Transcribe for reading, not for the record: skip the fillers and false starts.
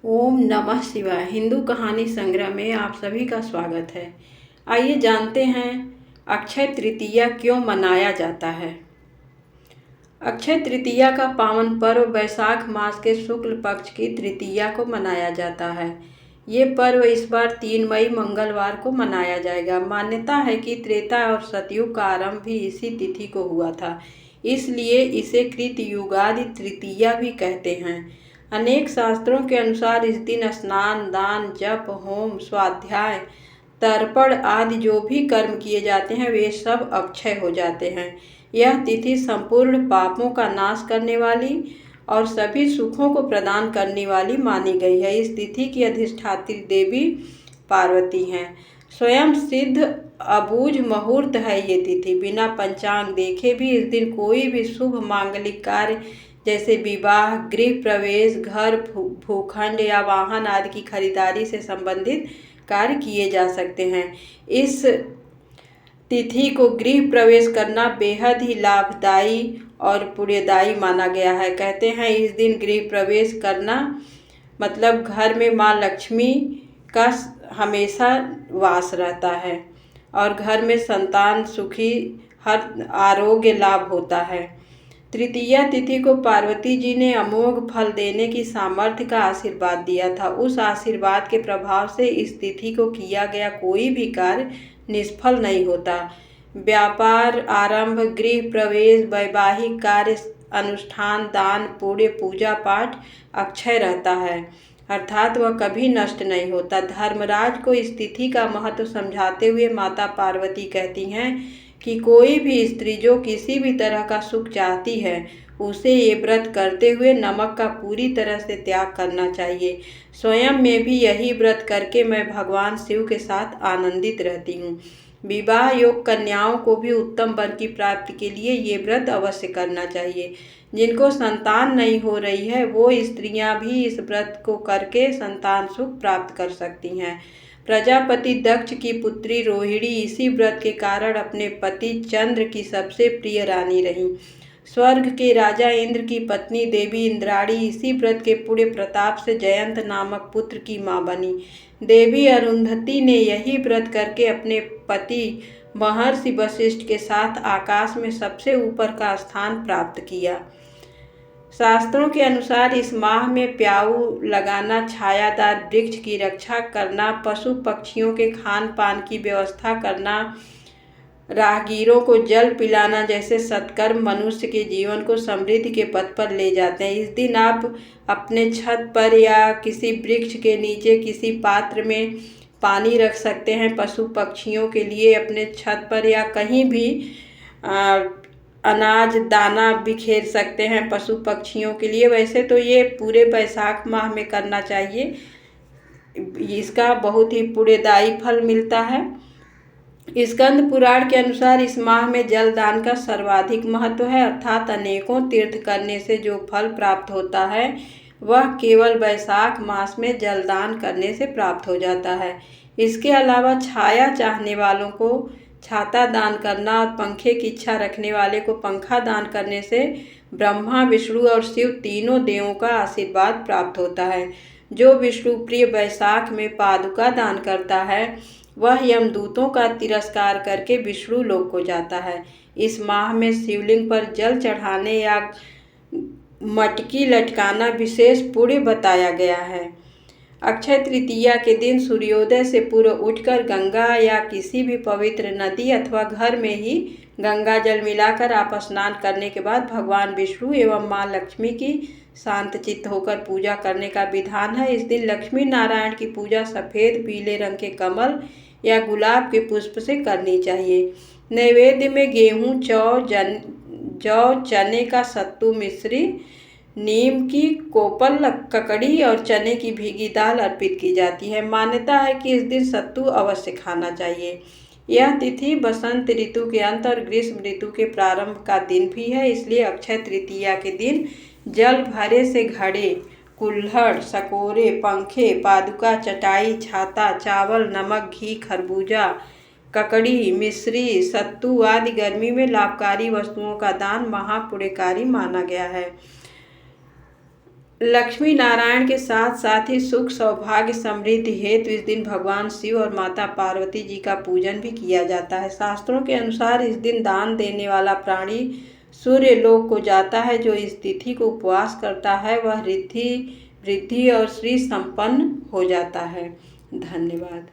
ओम नमः शिवाय। हिंदू कहानी संग्रह में आप सभी का स्वागत है। आइए जानते हैं अक्षय तृतीया क्यों मनाया जाता है। अक्षय तृतीया का पावन पर्व वैशाख मास के शुक्ल पक्ष की तृतीया को मनाया जाता है। ये पर्व इस बार 3 मई मंगलवार को मनाया जाएगा। मान्यता है कि त्रेता और सतयुग का आरंभ भी इसी तिथि को हुआ था, इसलिए इसे कृतयुगादि तृतीया भी कहते हैं। अनेक शास्त्रों के अनुसार इस दिन स्नान, दान, जप, होम, स्वाध्याय, तर्पण आदि जो भी कर्म किए जाते हैं वे सब अक्षय हो जाते हैं। यह तिथि संपूर्ण पापों का नाश करने वाली और सभी सुखों को प्रदान करने वाली मानी गई है। इस तिथि की अधिष्ठात्री देवी पार्वती हैं। स्वयं सिद्ध अबूझ मुहूर्त है ये तिथि। बिना पंचांग देखे भी इस दिन कोई भी शुभ मांगलिक कार्य जैसे विवाह, गृह प्रवेश, घर, भूखंड या वाहन आदि की खरीदारी से संबंधित कार्य किए जा सकते हैं। इस तिथि को गृह प्रवेश करना बेहद ही लाभदायी और पुण्यदायी माना गया है। कहते हैं इस दिन गृह प्रवेश करना मतलब घर में माँ लक्ष्मी का हमेशा वास रहता है और घर में संतान सुखी, हर आरोग्य लाभ होता है। तृतीया तिथि को पार्वती जी ने अमोघ फल देने की सामर्थ्य का आशीर्वाद दिया था। उस आशीर्वाद के प्रभाव से इस तिथि को किया गया कोई भी कार्य निष्फल नहीं होता। व्यापार आरंभ, गृह प्रवेश, वैवाहिक कार्य अनुष्ठान, दान, पुण्य, पूजा पाठ अक्षय रहता है, अर्थात वह कभी नष्ट नहीं होता। धर्मराज को इस तिथि का महत्व समझाते हुए माता पार्वती कहती हैं कि कोई भी स्त्री जो किसी भी तरह का सुख चाहती है उसे ये व्रत करते हुए नमक का पूरी तरह से त्याग करना चाहिए। स्वयं में भी यही व्रत करके मैं भगवान शिव के साथ आनंदित रहती हूँ। विवाह योग कन्याओं को भी उत्तम वर की प्राप्ति के लिए ये व्रत अवश्य करना चाहिए। जिनको संतान नहीं हो रही है वो स्त्रियां भी इस व्रत को करके संतान सुख प्राप्त कर सकती हैं। प्रजापति दक्ष की पुत्री रोहिणी इसी व्रत के कारण अपने पति चंद्र की सबसे प्रिय रानी रही। स्वर्ग के राजा इंद्र की पत्नी देवी इंद्राणी इसी व्रत के पुण्य प्रताप से जयंत नामक पुत्र की मां बनी। देवी अरुंधति ने यही व्रत करके अपने पति महर्षि वशिष्ठ के साथ आकाश में सबसे ऊपर का स्थान प्राप्त किया। शास्त्रों के अनुसार इस माह में प्याऊ लगाना, छायादार वृक्ष की रक्षा करना, पशु पक्षियों के खान पान की व्यवस्था करना, राहगीरों को जल पिलाना जैसे सत्कर्म मनुष्य के जीवन को समृद्धि के पथ पर ले जाते हैं। इस दिन आप अपने छत पर या किसी वृक्ष के नीचे किसी पात्र में पानी रख सकते हैं। पशु पक्षियों के लिए अपने छत पर या कहीं भी अनाज दाना बिखेर सकते हैं पशु पक्षियों के लिए। वैसे तो ये पूरे वैशाख माह में करना चाहिए, इसका बहुत ही पुण्यदायी फल मिलता है। स्कंद पुराण के अनुसार इस माह में जल दान का सर्वाधिक महत्व है, अर्थात अनेकों तीर्थ करने से जो फल प्राप्त होता है वह केवल वैशाख मास में जलदान करने से प्राप्त हो जाता है। इसके अलावा छाया चाहने वालों को छाता दान करना और पंखे की इच्छा रखने वाले को पंखा दान करने से ब्रह्मा, विष्णु और शिव तीनों देवों का आशीर्वाद प्राप्त होता है। जो विष्णु प्रिय वैशाख में पादुका दान करता है वह यमदूतों का तिरस्कार करके विष्णु लोक को जाता है। इस माह में शिवलिंग पर जल चढ़ाने या मटकी लटकाना विशेष पुण्य बताया गया है। अक्षय तृतीया के दिन सूर्योदय से पूर्व उठकर गंगा या किसी भी पवित्र नदी अथवा घर में ही गंगा जल मिलाकर आप स्नान करने के बाद भगवान विष्णु एवं माँ लक्ष्मी की शांत चित्त होकर पूजा करने का विधान है। इस दिन लक्ष्मी नारायण की पूजा सफ़ेद पीले रंग के कमल या गुलाब के पुष्प से करनी चाहिए। नैवेद्य में गेहूँ, जौ, चने का सत्तू मिश्री, नीम की कोपल, ककड़ी और चने की भीगी दाल अर्पित की जाती है। मान्यता है कि इस दिन सत्तू अवश्य खाना चाहिए। यह तिथि बसंत ऋतु के अंत और ग्रीष्म ऋतु के प्रारंभ का दिन भी है, इसलिए अक्षय तृतीया के दिन जल भरे से घड़े, कुल्हड़, सकोरे, पंखे, पादुका, चटाई, छाता, चावल, नमक, घी, खरबूजा, ककड़ी, मिश्री, सत्तू आदि गर्मी में लाभकारी वस्तुओं का दान महापुण्यकारी माना गया है। लक्ष्मी नारायण के साथ साथ ही सुख सौभाग्य समृद्धि हेतु इस दिन भगवान शिव और माता पार्वती जी का पूजन भी किया जाता है। शास्त्रों के अनुसार इस दिन दान देने वाला प्राणी सूर्य लोक को जाता है। जो इस तिथि को उपवास करता है वह रिद्धि वृद्धि और श्री संपन्न हो जाता है। धन्यवाद।